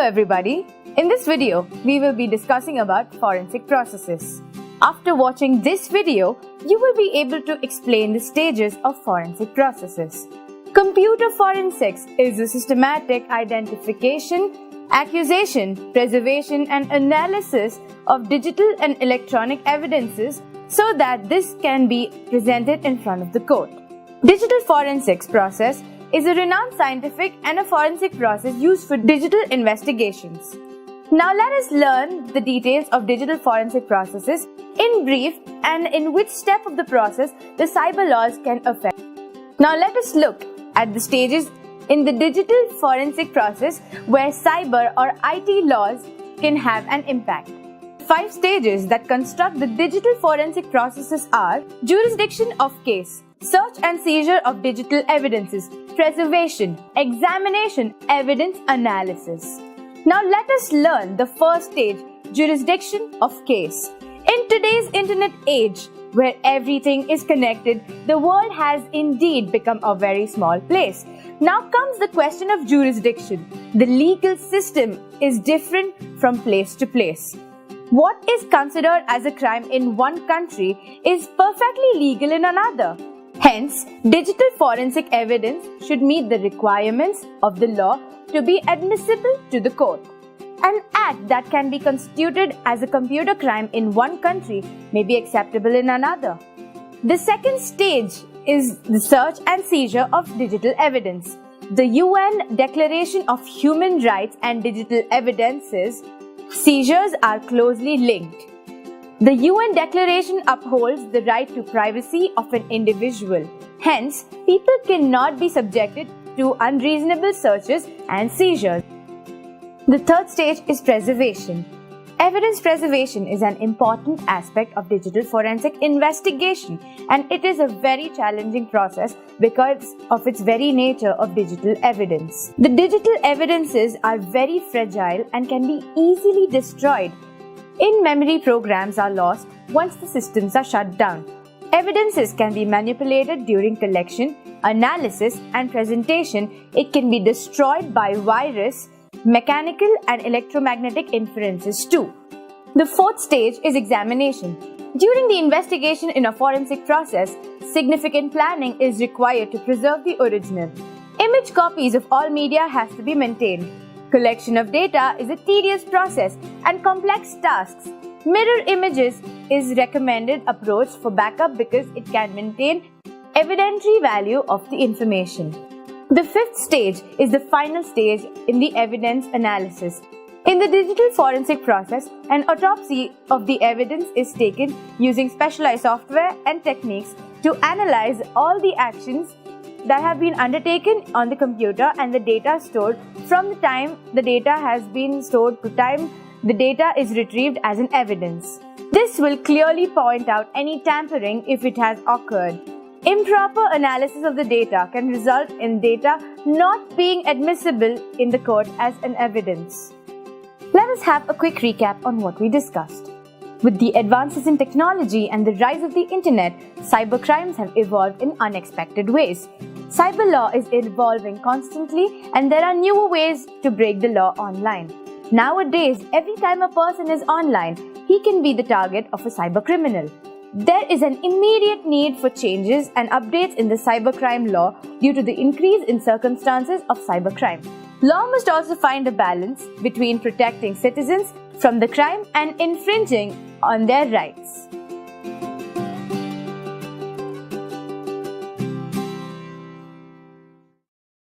everybody. In this video, we will be discussing about forensic processes. After watching this video, you will be able to explain the stages of forensic processes. Computer forensics is the systematic identification, accusation, preservation and analysis of digital and electronic evidences so that this can be presented in front of the court. Digital forensics process is a renowned scientific and a forensic process used for digital investigations. Now let us learn the details of digital forensic processes in brief and in which step of the process the cyber laws can affect. Now let us look at the stages in the digital forensic process where cyber or IT laws can have an impact. 5 stages that construct the digital forensic processes are jurisdiction of case, search and seizure of digital evidences, preservation, examination, evidence analysis. Now let us learn the first stage, jurisdiction of case. In today's internet age, where everything is connected, the world has indeed become a very small place. Now comes the question of jurisdiction. The legal system is different from place to place. What is considered as a crime in one country is perfectly legal in another. Hence, digital forensic evidence should meet the requirements of the law to be admissible to the court. An act that can be constituted as a computer crime in one country may be acceptable in another. The second stage is the search and seizure of digital evidence. The UN Declaration of Human Rights and Digital Evidences seizures are closely linked. The UN Declaration upholds the right to privacy of an individual. Hence, people cannot be subjected to unreasonable searches and seizures. The third stage is preservation. Evidence preservation is an important aspect of digital forensic investigation, and it is a very challenging process because of its very nature of digital evidence. The digital evidences are very fragile and can be easily destroyed. In-memory programs are lost once the systems are shut down. Evidences can be manipulated during collection, analysis, and presentation. It can be destroyed by virus, mechanical and electromagnetic inferences too. The fourth stage is examination. During the investigation in a forensic process, significant planning is required to preserve the original. Image copies of all media has to be maintained. Collection of data is a tedious process and complex tasks. Mirror images is recommended approach for backup because it can maintain evidentiary value of the information. The fifth stage is the final stage in the evidence analysis. In the digital forensic process, an autopsy of the evidence is taken using specialized software and techniques to analyze all the actions that have been undertaken on the computer and the data stored from the time the data has been stored to time the data is retrieved as an evidence. This will clearly point out any tampering if it has occurred. Improper analysis of the data can result in data not being admissible in the court as an evidence. Let us have a quick recap on what we discussed. With the advances in technology and the rise of the internet, cybercrimes have evolved in unexpected ways. Cyber law is evolving constantly and there are newer ways to break the law online. Nowadays, every time a person is online, he can be the target of a cyber criminal. There is an immediate need for changes and updates in the cybercrime law due to the increase in circumstances of cybercrime. Law must also find a balance between protecting citizens from the crime and infringing on their rights.